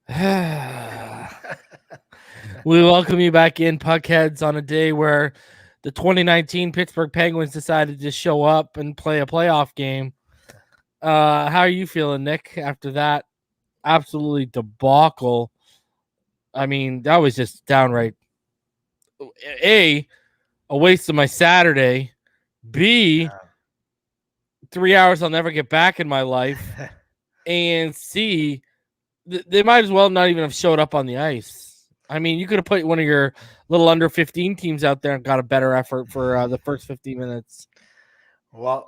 We welcome you back in, Puckheads, on a day where the 2019 Pittsburgh Penguins decided to show up and play a playoff game. How are you feeling, Nick, after that absolutely debacle? I mean, that was just downright A, a waste of my Saturday, B, 3 hours I'll never get back in my life, and C, they might as well not even have showed up on the ice. I mean, you could have put one of your little under 15 teams out there and got a better effort for the first 15 minutes. Well,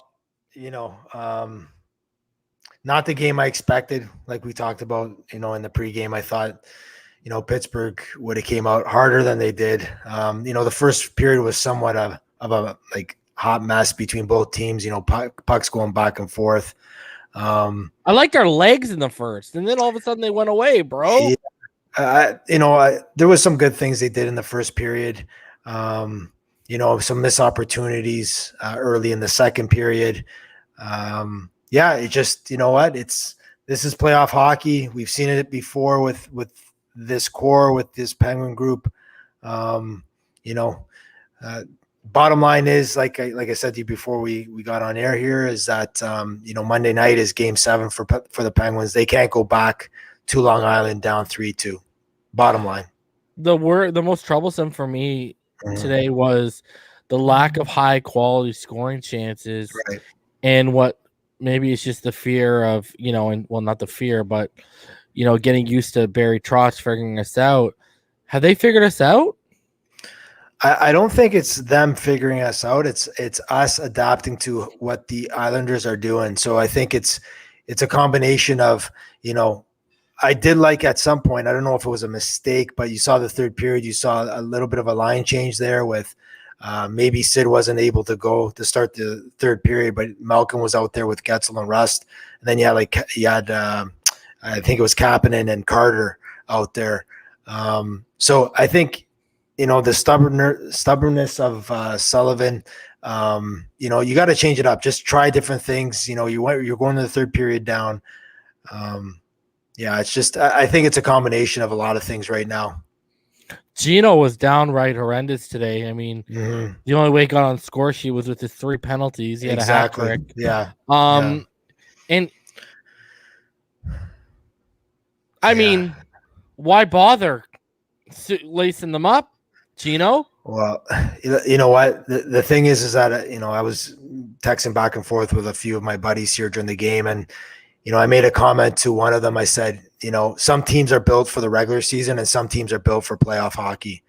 not the game I expected. Like we talked about, in the pregame, I thought, Pittsburgh would have came out harder than they did. The first period was somewhat of a hot mess between both teams. Pucks going back and forth. I liked our legs in the first, and then all of a sudden they went away, bro. Yeah. There was some good things they did in the first period. Some missed opportunities early in the second period. It just, this is playoff hockey. We've seen it before with this core, with this Penguin group. Bottom line is, like I said to you before we got on air here, is that Monday night is Game 7 for the Penguins. They can't go back to Long Island down 3-2. Bottom line. The most troublesome for me today was the lack of high quality scoring chances, right? And what maybe it's just the fear of not the fear, but getting used to Barry Trotz figuring us out. Have they figured us out? I don't think it's them figuring us out. It's us adapting to what the Islanders are doing. So I think it's a combination of, I did like at some point, I don't know if it was a mistake, but you saw the third period, you saw a little bit of a line change there with maybe Sid wasn't able to go to start the third period, but Malkin was out there with Getzel and Rust. And then you had I think it was Kapanen and Carter out there. So I think, the stubbornness of Sullivan, you got to change it up. Just try different things. You're going to the third period down. It's just, I think it's a combination of a lot of things right now. Gino was downright horrendous today. I mean, the only way he got on score sheet was with his 3 penalties. He had a hat trick. Yeah. And I mean, why bother lacing them up, Gino? Well, you know what? The thing is that, I was texting back and forth with a few of my buddies here during the game, and, I made a comment to one of them. I said, some teams are built for the regular season and some teams are built for playoff hockey.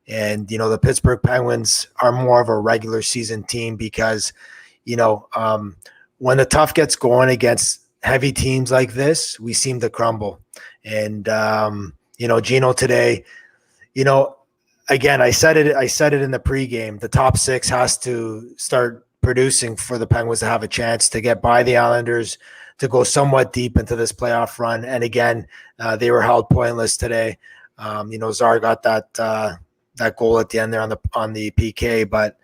And, the Pittsburgh Penguins are more of a regular season team because, when the tough gets going against heavy teams like this, we seem to crumble. And, Gino today, again, I said it in the pregame, the top 6 has to start producing for the Penguins to have a chance to get by the Islanders, to go somewhat deep into this playoff run. And again, they were held pointless today. Czar got that goal at the end there on the PK, but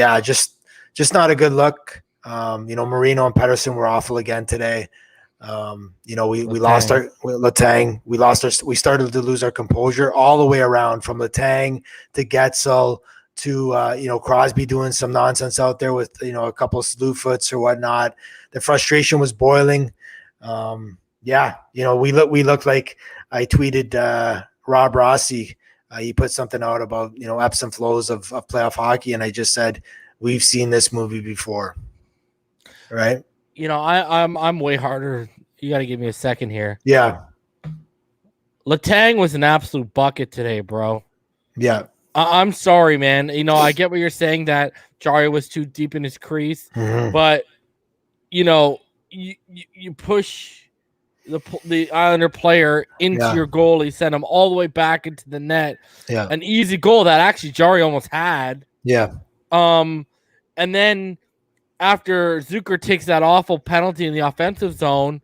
just not a good look. Marino and Pettersson were awful again today. We lost our Letang. We started to lose our composure all the way around, from Letang to Getzel to Crosby doing some nonsense out there with a couple of slew foots or whatnot. The frustration was boiling. We looked like, I tweeted Rob Rossi. He put something out about ebbs and flows of playoff hockey, and I just said, we've seen this movie before, right? I'm way harder. You got to give me a second here. Yeah. Letang was an absolute bucket today, bro. Yeah. I'm sorry, man. I get what you're saying, that Jari was too deep in his crease, but you push the Islander player into your goal. He sent him all the way back into the net. Yeah. An easy goal that actually Jari almost had. Yeah. And then after Zucker takes that awful penalty in the offensive zone,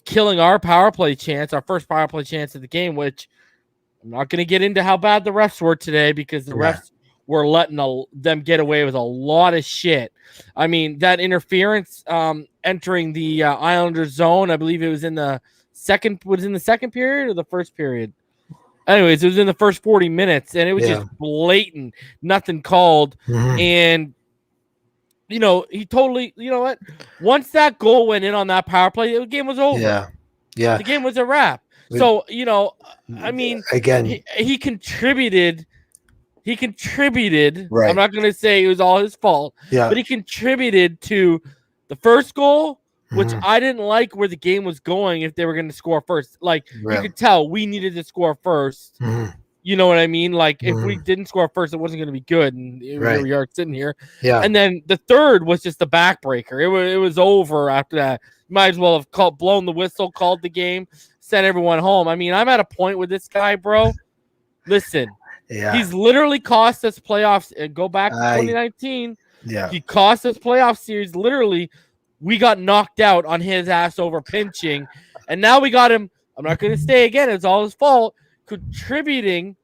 killing our power play chance, our first power play chance of the game, which I'm not going to get into how bad the refs were today, because the refs were letting them get away with a lot of shit. I mean, that interference entering the Islanders zone, I believe it was in the in the second period or the first period. Anyways, it was in the first 40 minutes, and it was just blatant, nothing called. And he totally, what? Once that goal went in on that power play, the game was over. Yeah. The game was a wrap. So, I mean, again, he contributed. He contributed. Right. I'm not going to say it was all his fault, but he contributed to the first goal, which I didn't like where the game was going if they were going to score first. Like, you could tell we needed to score first. You know what I mean? Like, if we didn't score first, it wasn't going to be good. And here we are sitting here. Yeah. And then the third was just the backbreaker. It was over after that. Might as well have blown the whistle, called the game, sent everyone home. I mean, I'm at a point with this guy, bro. Listen. Yeah. He's literally cost us playoffs. And go back to 2019. Yeah. He cost us playoff series. Literally, we got knocked out on his ass over pinching. And now we got him. I'm not going to say again, it's all his fault. Contributing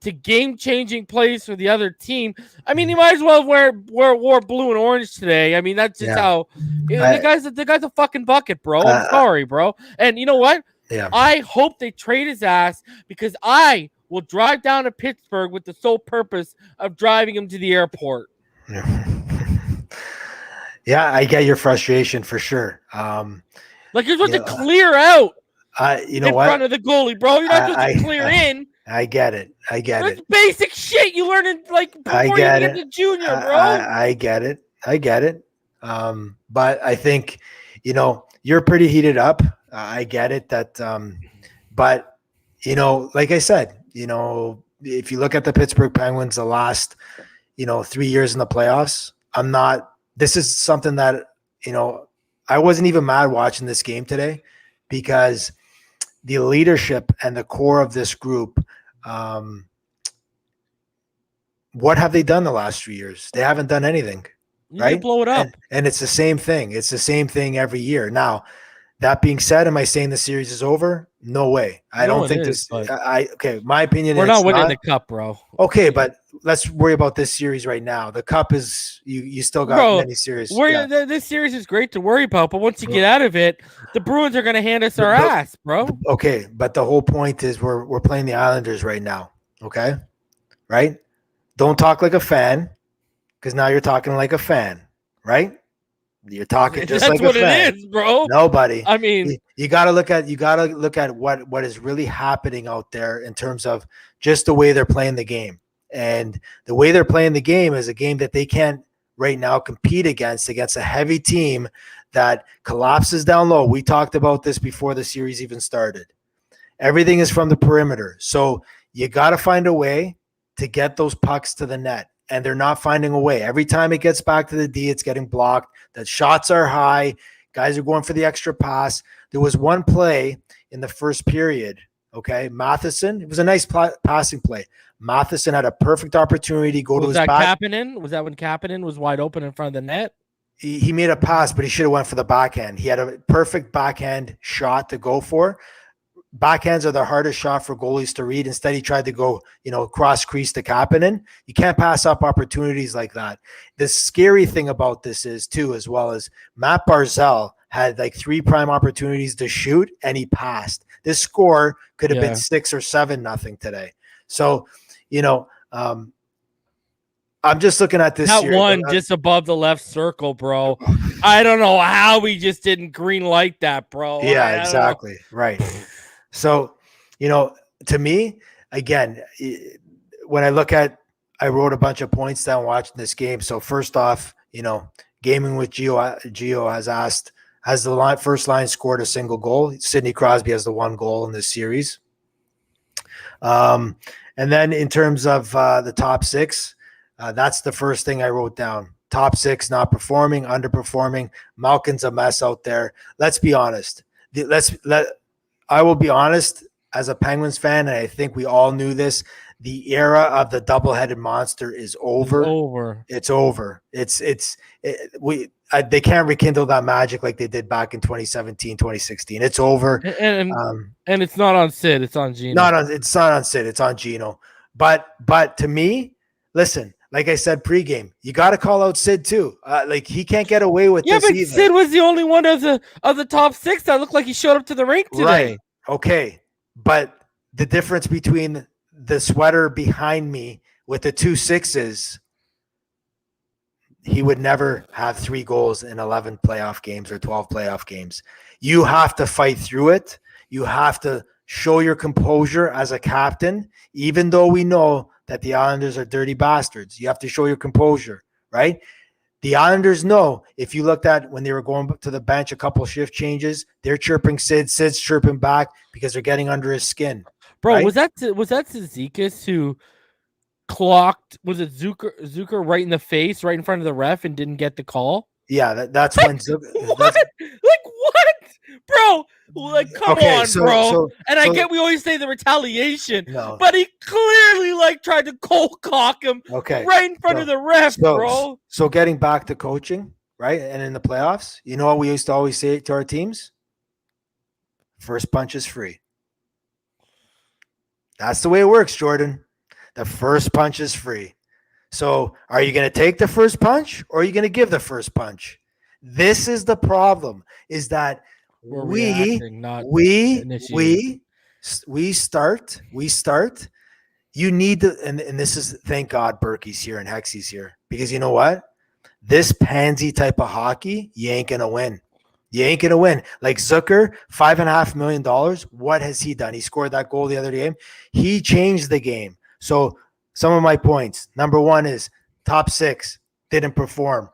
to game-changing plays for the other team. I mean, he might as well wore blue and orange today. I mean, that's just how the guy's a fucking bucket, bro. I'm sorry, bro. And you know what? Yeah. I hope they trade his ass because I will drive down to Pittsburgh with the sole purpose of driving him to the airport. Yeah, I get your frustration for sure. Like you're supposed to clear out. In front of the goalie, bro. You're not supposed to clear in. I get it. That's basic shit you learn in before you get to junior, bro. I get it. But I think, you're pretty heated up. I get it that, but like I said, if you look at the Pittsburgh Penguins, the last, 3 years in the playoffs, this is something that, I wasn't even mad watching this game today because the leadership and the core of this group, what have they done the last 3 years? They haven't done anything, right? Blow it up. And it's the same thing. It's the same thing every year. Now, that being said, am I saying the series is over? No way. I don't think this. My opinion. We're not winning the cup, bro. Okay, but let's worry about this series right now. The cup is you still got many series. This series is great to worry about, but once you get out of it, the Bruins are going to hand us our ass, bro. Okay, but the whole point is we're playing the Islanders right now. Okay, right? Don't talk like a fan, because now you're talking like a fan, right? You're talking just like a fan. That's what it is, bro. Nobody. I mean, you gotta look at what is really happening out there in terms of just the way they're playing the game. And the way they're playing the game is a game that they can't right now compete against a heavy team that collapses down low. We talked about this before the series even started. Everything is from the perimeter. So you got to find a way to get those pucks to the net. And they're not finding a way. Every time it gets back to the D, it's getting blocked. The shots are high. Guys are going for the extra pass. There was one play in the first period, okay? Matheson, it was a nice passing play. Matheson had a perfect opportunity to go to his back. Was that when Kapanen was wide open in front of the net? He made a pass, but he should have went for the backhand. He had a perfect backhand shot to go for. Backhands are the hardest shot for goalies to read. Instead, he tried to go, cross crease to Kapanen. You can't pass up opportunities like that. The scary thing about this is too, as well as Matt Barzal had like 3 prime opportunities to shoot and he passed. This score could have been 6 or 7-0 today. So, I'm just looking at this. That one just above the left circle, bro. I don't know how we just didn't green light that, bro. Yeah, exactly. Right. So, to me, again, when I wrote a bunch of points down watching this game. So first off, Gaming with Gio has asked, has the first line scored a single goal? Sidney Crosby has the 1 goal in this series. And then in terms of the top 6, that's the first thing I wrote down. Top 6 not performing, underperforming. Malkin's a mess out there. Let's be honest. I will be honest, as a Penguins fan, and I think we all knew this, the era of the double-headed monster is over. It's over. They can't rekindle that magic like they did back in 2017, 2016. It's over. And it's not on Sid, it's on Gino. It's not on Sid, it's on Gino. But to me, listen, like I said pregame, you got to call out Sid too. Like he can't get away with this but either. Sid was the only one of the top 6 that looked like he showed up to the rink today. Right. Okay. But the difference between the sweater behind me with the 2 6s, he would never have 3 goals in 11 playoff games or 12 playoff games. You have to fight through it. You have to show your composure as a captain, even though we know that the Islanders are dirty bastards. You have to show your composure, right? The Islanders know, if you looked at when they were going to the bench, a couple shift changes, they're chirping Sid, Sid's chirping back because they're getting under his skin. Bro, right? was that Zizekas who clocked, was it Zucker right in the face, right in front of the ref and didn't get the call? Yeah, that's when what? Like what? Bro, like come on, bro. I get we always say the retaliation, but he clearly like tried to cold cock him right in front of the ref, bro. So getting back to coaching, right? And in the playoffs, you know what we used to always say to our teams? First punch is free. That's the way it works, Jordan. The first punch is free. So are you going to take the first punch or are you going to give the first punch? This is the problem, is that we start. You need to, and this is, thank God Berkey's here and Hexy's here, because you know what? This pansy type of hockey, you ain't going to win. You ain't going to win. Like Zucker, $5.5 million. What has he done? He scored that goal the other game. He changed the game. So some of my points. Number one is top 6 didn't perform.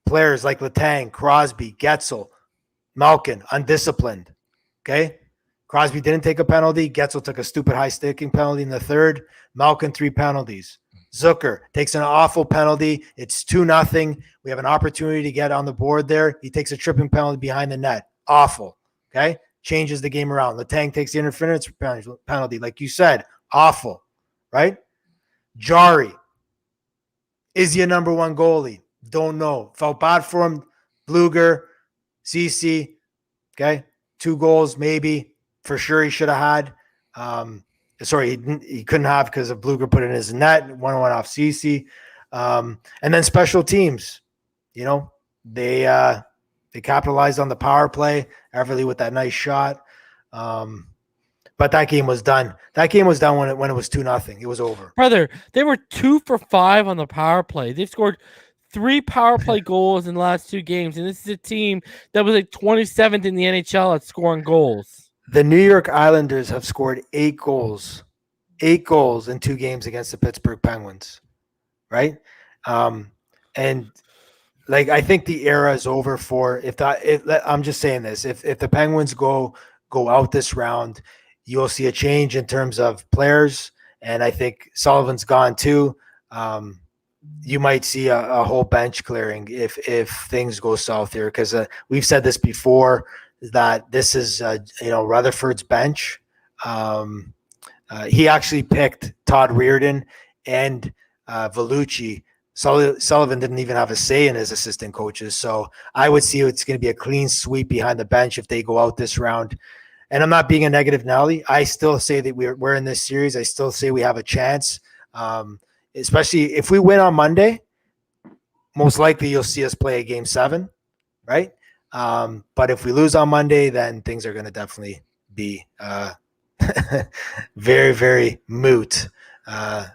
Players like Letang, Crosby, Getzel, Malkin, undisciplined. Okay? Crosby didn't take a penalty. Getzel took a stupid high sticking penalty in the third. Malkin, 3 penalties. Zucker takes an awful penalty. It's 2-0. We have an opportunity to get on the board there. He takes a tripping penalty behind the net. Awful. Okay? Changes the game around. Letang takes the interference penalty. Like you said, awful. Right? Jari. Is he a number 1 goalie? Don't know. Felt bad for him. Bluger, CC. Okay? 2 goals, maybe. For sure he should have had. He couldn't have because of Bluger put it in his net. One went off CC. And then special teams. You know, they capitalized on the power play. Everly with that nice shot. But that game was done. That game was done when it was 2-0. It was over. Brother, they were 2 for 5 on the power play. They've scored 3 power play goals in the last 2 games. And this is a team that was like 27th in the NHL at scoring goals. The New York Islanders have scored 8 goals. 8 goals in 2 games against the Pittsburgh Penguins. Right? And like I think the era is over for I'm just saying this. If the Penguins go out this round, you'll see a change in terms of players, and I think Sullivan's gone too. You might see a whole bench clearing if things go south here, because we've said this before that this is Rutherford's bench. He actually picked Todd Reardon and Vellucci. Sullivan didn't even have a say in his assistant coaches, so I would see it's going to be a clean sweep behind the bench if they go out this round. And I'm not being a negative Nelly. I still say that we're in this series. I still say we have a chance, especially if we win on Monday. Most likely you'll see us play a game 7, right? But if we lose on Monday, then things are going to definitely be very, very moot. The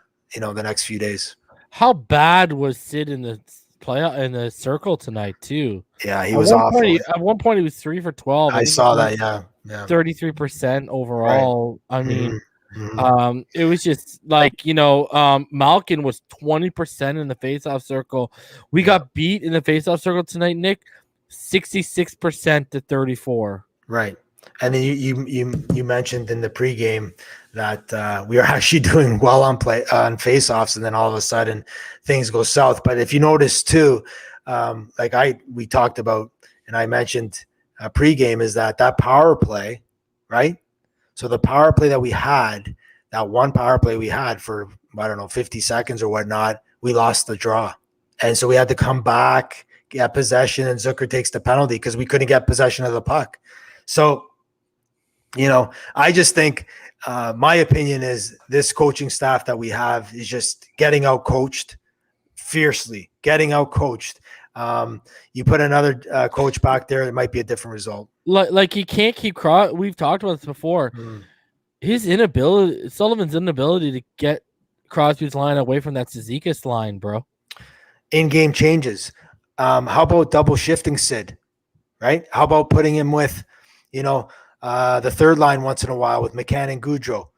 next few days. How bad was Sid in the playoff in the circle tonight too? Yeah, he was awful. At one point, he was 3 for 12. I saw that. Yeah. 33% overall. Right. I mean, It was just like, Malkin was 20% in the faceoff circle. We got beat in the faceoff circle tonight, Nick, 66% to 34. Right. And then you mentioned in the pregame that we are actually doing well on faceoffs, and then all of a sudden things go south. But if you notice too, we talked about, and I mentioned pregame, is that power play, right? So the power play that we had, that one power play we had for, 50 seconds or whatnot, we lost the draw. And so we had to come back, get possession, and Zucker takes the penalty because we couldn't get possession of the puck. So, I just think my opinion is this coaching staff that we have is just getting out coached fiercely, getting out coached. You put another coach back there, it might be a different result. Like he can't keep we've talked about this before. His inability, Sullivan's inability to get Crosby's line away from that Zizekas line, bro. In-game changes. How about double shifting Sid, right? How about putting him with, the third line once in a while with McCann and Goudreau,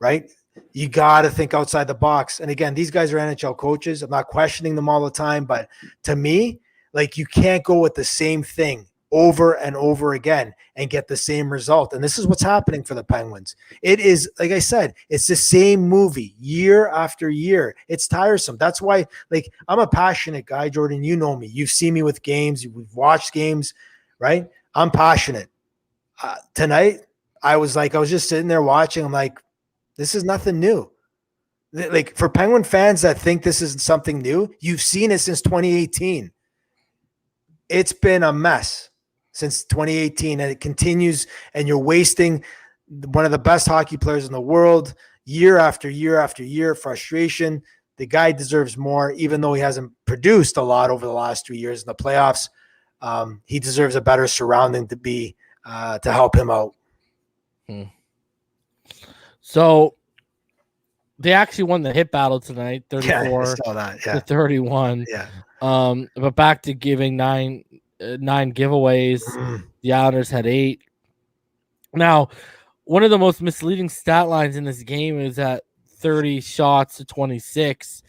right? You got to think outside the box. And again, these guys are NHL coaches. I'm not questioning them all the time, but to me, like, you can't go with the same thing over and over again and get the same result. And this is what's happening for the Penguins. It is, like I said, it's the same movie year after year. It's tiresome. That's why, like, I'm a passionate guy, Jordan. You know me. You've seen me with games. We've watched games, right? I'm passionate. Tonight, I was just sitting there watching. I'm like, this is nothing new. Like, for Penguin fans that think this is something new, you've seen it since 2018. It's been a mess since 2018, and it continues, and you're wasting one of the best hockey players in the world year after year after year. Frustration. The guy deserves more, even though he hasn't produced a lot over the last 3 years in the playoffs. He deserves a better surrounding to help him out. So they actually won the hit battle tonight, 34 to 31. Yeah. But back to giving nine giveaways. The Islanders had 8. Now, one of the most misleading stat lines in this game is that 30 shots to 26.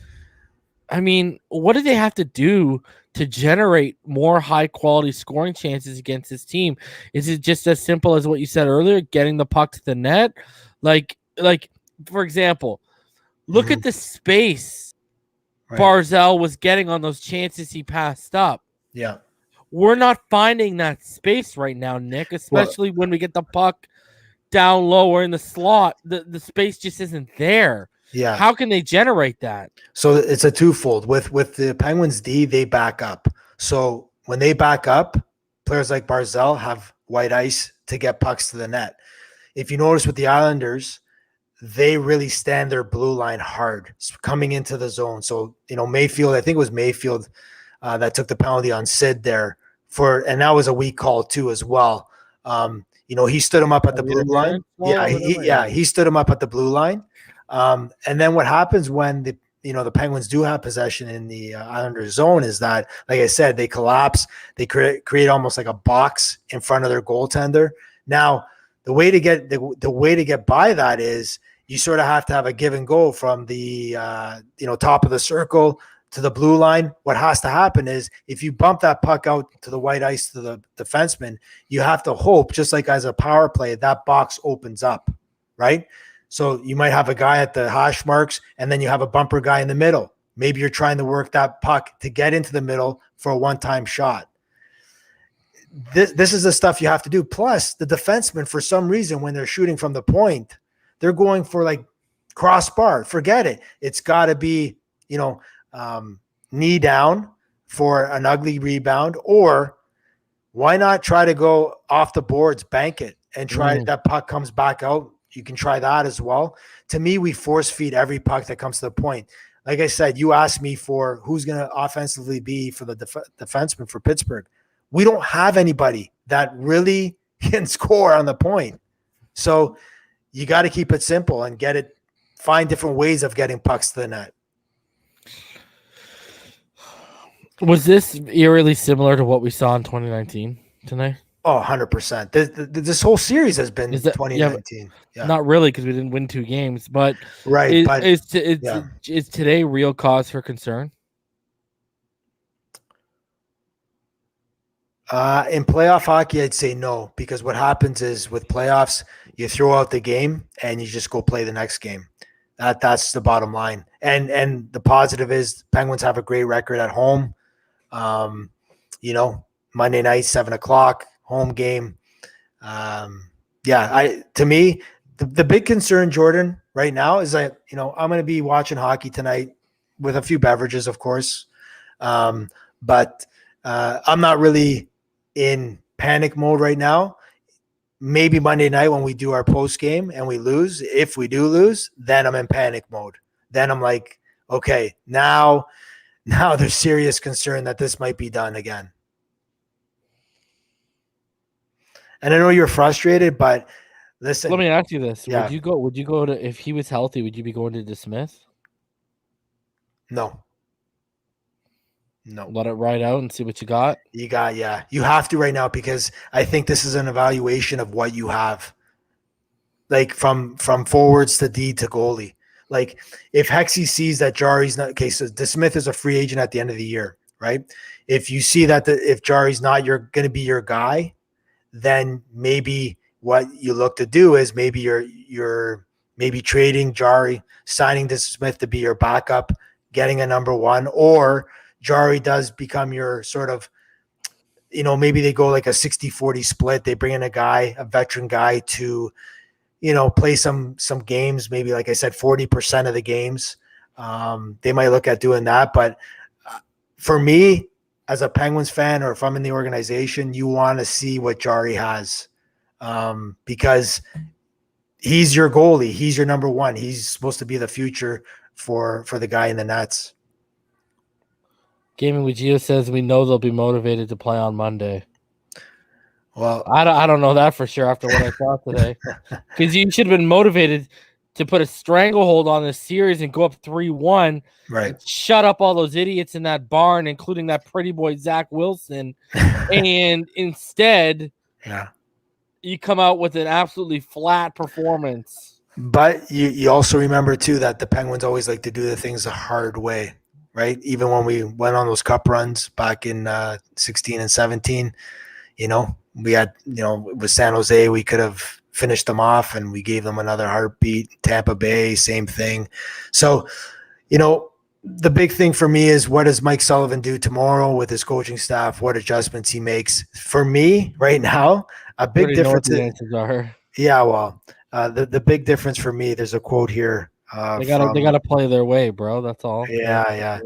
I mean, what do they have to do to generate more high-quality scoring chances against this team? Is it just as simple as what you said earlier, getting the puck to the net? Like for example, look at the space Barzal was getting on those chances he passed up. Yeah. We're not finding that space right now, Nick, especially when we get the puck down lower in the slot. The space just isn't there. Yeah. How can they generate that? So it's a twofold. With the Penguins D, they back up. So when they back up, players like Barzal have white ice to get pucks to the net. If you notice with the Islanders, they really stand their blue line hard coming into the zone. So, Mayfield, I think it was Mayfield that took the penalty on Sid there and that was a weak call too as well. He stood him up at the blue line. He stood him up at the blue line. And then what happens when the Penguins do have possession in the Islanders zone is that, like I said, they collapse. They create almost like a box in front of their goaltender. Now, the way to get by that is you sort of have to have a give and go from the top of the circle to the blue line. What has to happen is if you bump that puck out to the white ice to the defenseman, you have to hope, just like as a power play, that box opens up, right? So you might have a guy at the hash marks, and then you have a bumper guy in the middle. Maybe you're trying to work that puck to get into the middle for a one-time shot. This is the stuff you have to do. Plus, the defensemen, for some reason, when they're shooting from the point, they're going for like crossbar. Forget it. It's got to be, knee down for an ugly rebound, or why not try to go off the boards, bank it, and try that puck comes back out. You can try that as well. To me, we force feed every puck that comes to the point. Like I said, you asked me for who's going to offensively be for the defenseman for Pittsburgh. We don't have anybody that really can score on the point. So you got to keep it simple and find different ways of getting pucks to the net. Was this eerily similar to what we saw in 2019 tonight? Oh, 100%. This whole series has been 2019. Yeah. Not really, because we didn't win 2 games. But right. Is today real cause for concern? In playoff hockey, I'd say no, because what happens is with playoffs, you throw out the game and you just go play the next game. That's the bottom line. And the positive is Penguins have a great record at home. Monday night, 7:00, home game. To me, the big concern, Jordan, right now is that, I'm going to be watching hockey tonight with a few beverages, of course. But I'm not really in panic mode right now. maybe Monday night when we do our post game and we lose, if we do lose, then I'm in panic mode. Then I'm like, okay, now there's serious concern that this might be done again. And I know you're frustrated, but listen. Let me ask you this: Yeah. Would you go to, if he was healthy? Would you be going to DeSmith? No. Let it ride out and see what you got. You have to right now, because I think this is an evaluation of what you have. Like from forwards to D to goalie. Like if Hexy sees that Jari's not, okay, so DeSmith is a free agent at the end of the year, right? If you see that if Jari's not going to be your guy, then maybe what you look to do is maybe you're maybe trading Jari, signing DeSmith to be your backup, getting a number one, or Jari does become your sort of, maybe they go like a 60-40 split. They bring in a veteran guy to, play some games, maybe like I said, 40% of the games. They might look at doing that. But for me, as a Penguins fan, or if I'm in the organization, you want to see what Jari has, because he's your goalie. He's your number one. He's supposed to be the future for the guy in the nets. Gaming with Gio says we know they'll be motivated to play on Monday. Well, I don't know that for sure after what I saw today, because you should have been motivated to put a stranglehold on this series and go up 3-1. Right. Shut up all those idiots in that barn, including that pretty boy Zach Wilson, and instead, you come out with an absolutely flat performance. But you also remember too that the Penguins always like to do the things the hard way. Right. Even when we went on those cup runs back in 16 and 17, we had, with San Jose, we could have finished them off and we gave them another heartbeat. Tampa Bay, same thing. So, the big thing for me is, what does Mike Sullivan do tomorrow with his coaching staff? What adjustments he makes? For me right now, a big difference. Yeah. Well, the big difference for me, there's a quote here. They gotta play their way, bro. That's all. Yeah.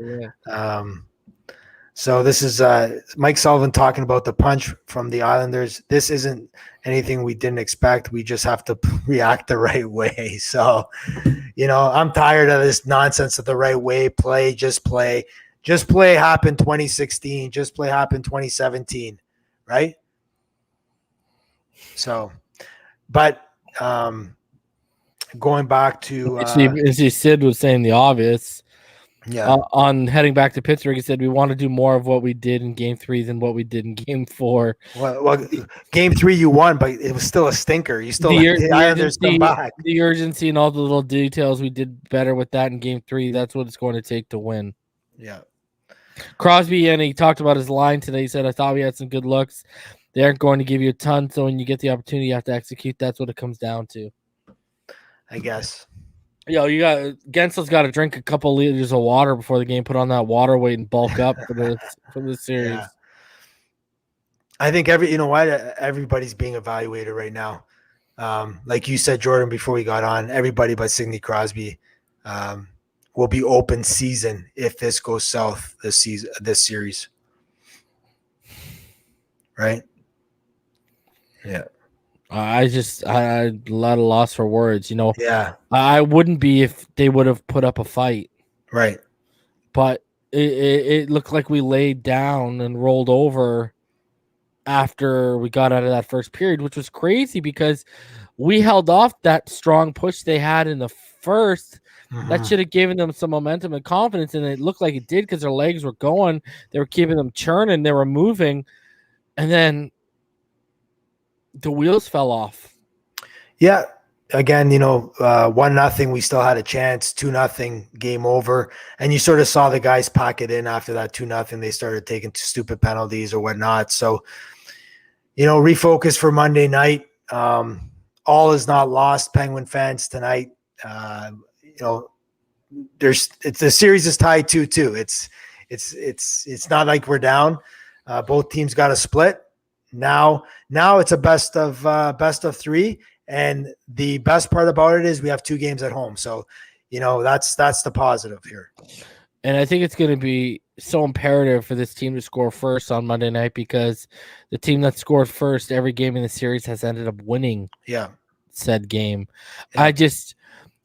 So this is Mike Sullivan talking about the punch from the Islanders. This isn't anything we didn't expect. We just have to react the right way. So, I'm tired of this nonsense of the right way. Just play happened 2016. Just play happened 2017. Right. So, but going back to Sid was saying the obvious. Yeah. On heading back to Pittsburgh, he said we want to do more of what we did in Game 3 than what we did in Game 4. Well, Game 3 you won, but it was still a stinker. You still the Islanders come back. The urgency and all the little details, we did better with that in Game 3. That's what it's going to take to win. Yeah. Crosby, and he talked about his line today. He said, I thought we had some good looks. They aren't going to give you a ton, so when you get the opportunity, you have to execute. That's what it comes down to, I guess. Gensel's got to drink a couple liters of water before the game, put on that water weight and bulk up for the series. Yeah. I think everybody's being evaluated right now. Like you said, Jordan, before we got on, everybody but Sidney Crosby will be open season if this goes south this series. Right? Yeah. I'm at a loss for words. Yeah. I wouldn't be if they would have put up a fight. Right. But it looked like we laid down and rolled over after we got out of that first period, which was crazy because we held off that strong push they had in the first. Mm-hmm. That should have given them some momentum and confidence, and it looked like it did because their legs were going. They were keeping them churning. They were moving. And then the wheels fell off. Yeah. Again, 1-0, we still had a chance. 2-0, game over. And you sort of saw the guys pack it in after that 2-0. They started taking stupid penalties or whatnot. So, refocus for Monday night. All is not lost, Penguin fans, tonight. The series is tied 2-2. It's not like we're down. Both teams got a split. Now it's a best of 3, and the best part about it is we have 2 games at home. So, that's the positive here. And I think it's going to be so imperative for this team to score first on Monday night because the team that scored first every game in the series has ended up winning said game. Yeah.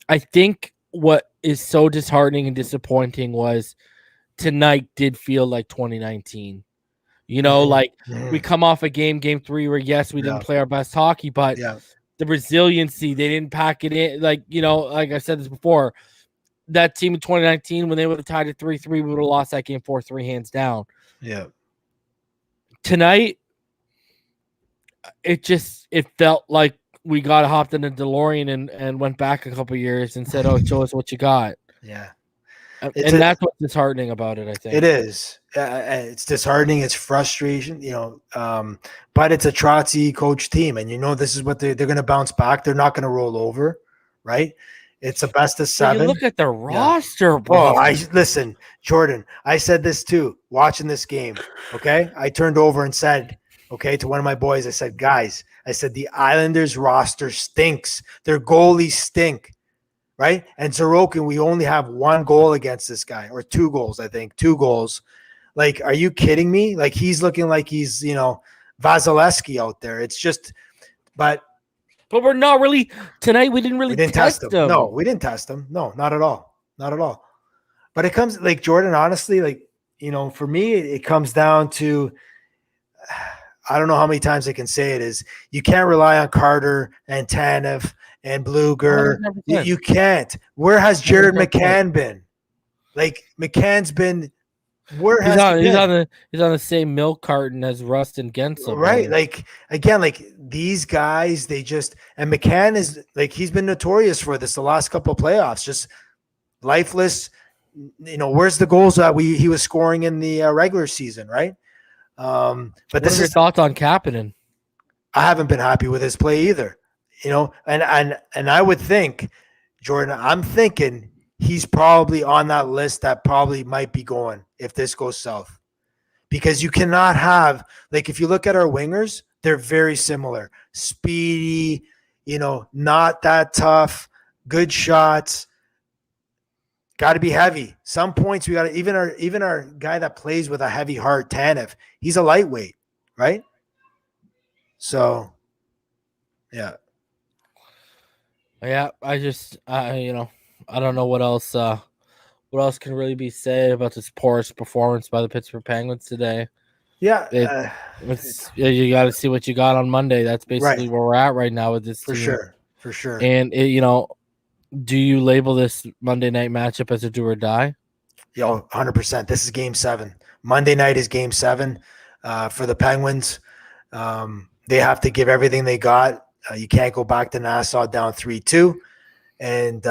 I think what is so disheartening and disappointing was tonight did feel like 2019. You know, like we come off a game 3 where yes, we didn't play our best hockey, but the resiliency, they didn't pack it in. Like, you know, like I said this before, that team in 2019, when they would have tied it 3-3, we would have lost that game 4-3 hands down. Yeah. Tonight, it felt like we got hopped in a DeLorean and went back a couple years and said, "Oh, show us what you got." Yeah. That's what's disheartening about it, I think. It is. It's disheartening. It's frustration, you know, but it's a Trotzy coach team. And, you know, this is what they're going to bounce back. They're not going to roll over, right? It's a best of 7. You look at the roster, bro. Listen, Jordan, I said this too, watching this game, okay? I turned over and said, okay, to one of my boys, I said, guys, I said, the Islanders roster stinks. Their goalies stink. Right? And Sorokin, we only have 1 goal against this guy, or 2 goals, I think. 2 goals. Like, are you kidding me? Like, he's looking like he's, you know, Vasilevsky out there. It's just, but we're not really, tonight we didn't test him. No, we didn't test him. No, not at all. Not at all. But it comes, like, Jordan, honestly, like, you know, for me, it comes down to, I don't know how many times I can say it, is you can't rely on Carter and Tanev and Bluger. You can't. Where has Jared McCann been? Like, McCann's been. Where has he been? He's on the same milk carton as Rust and Gensel. Right. Like, again, like these guys, they just, and McCann is like, he's been notorious for this the last couple of playoffs, just lifeless. You know, where's the goals that he was scoring in the regular season, right? But what are your thoughts on Kapanen? I haven't been happy with his play either. You know, and I would think, Jordan, I'm thinking he's probably on that list that probably might be going if this goes south. Because you cannot have, like, if you look at our wingers, they're very similar. Speedy, you know, not that tough, good shots. Got to be heavy. Some points we got to, even our guy that plays with a heavy heart, Tanev, he's a lightweight, right? So, yeah. Yeah, you know, I don't know what else can really be said about this porous performance by the Pittsburgh Penguins today. Yeah, you got to see what you got on Monday. That's basically where we're at right now with this team. For sure. And you know, do you label this Monday night matchup as a do or die? Yeah, 100%. This is Game 7. Monday night is Game 7 for the Penguins. They have to give everything they got. You can't go back to Nassau down 3-2. And,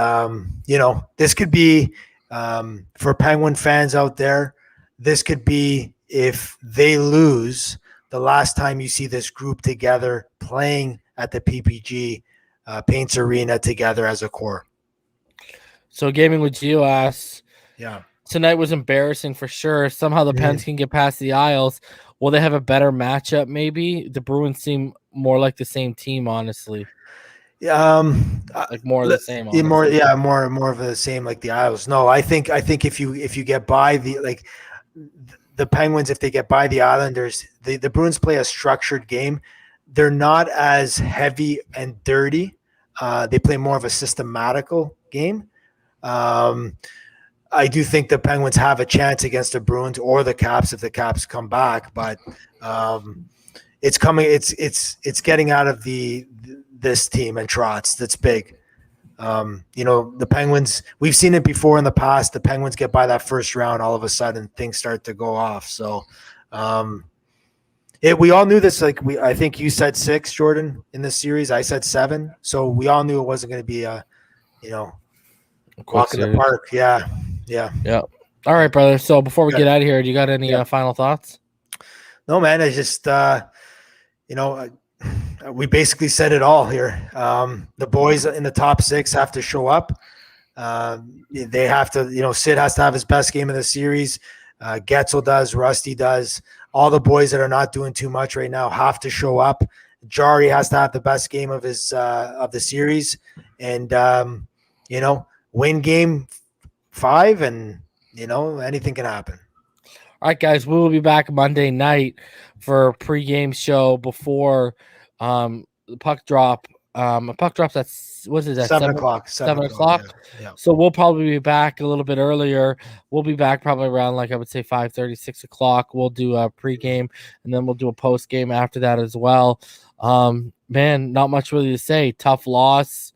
you know, this could be, for Penguin fans out there, this could be, if they lose, the last time you see this group together playing at the PPG Paints Arena together as a core. So Gaming with Gio asks, yeah, tonight was embarrassing for sure. Somehow the Pens can get past the Isles. Will they have a better matchup? Maybe the Bruins seem more like the same team, honestly. Like more of the same. Honestly. More of the same, like the Isles. No, I think if you get by the Penguins, if they get by the Islanders, the Bruins play a structured game. They're not as heavy and dirty. They play more of a systematical game. I do think the Penguins have a chance against the Bruins or the Caps if the Caps come back, but it's coming. It's getting out of this team and Trotz. That's big. You know, the Penguins, we've seen it before in the past. The Penguins get by that first round, all of a sudden things start to go off. So we all knew this. Like I think you said 6, Jordan, in this series. I said 7. So we all knew it wasn't going to be a, you know, walk in the park. Yeah. All right, brother. So before we get out of here, do you got any final thoughts? No, man. I just, you know, we basically said it all here. The boys in the top 6 have to show up. They have to, you know, Sid has to have his best game of the series. Getzel does, Rusty does. All the boys that are not doing too much right now have to show up. Jari has to have the best game of his of the series, and you know, win Game 5 and anything can happen. All right, guys, we will be back Monday night for a pregame show before the puck drop. Puck drops at 7 o'clock. 7 o'clock. Yeah. So we'll probably be back a little bit earlier. We'll be back probably around, like I would say, 5:30, 6 o'clock. We'll do a pregame, and then we'll do a postgame after that as well. Man, not much really to say. Tough loss,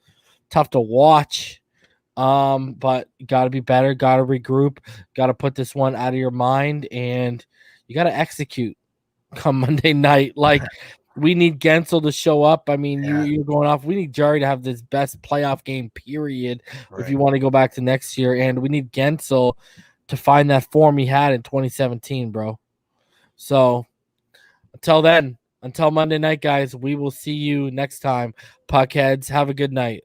tough to watch. But you got to be better, got to regroup, got to put this one out of your mind, and you got to execute come Monday night. Like, we need Gensel to show up. I mean, you're going off. We need Jerry to have this best playoff game, period, if you want to go back to next year. And we need Gensel to find that form he had in 2017, bro. So until then, until Monday night, guys, we will see you next time. Puckheads, have a good night.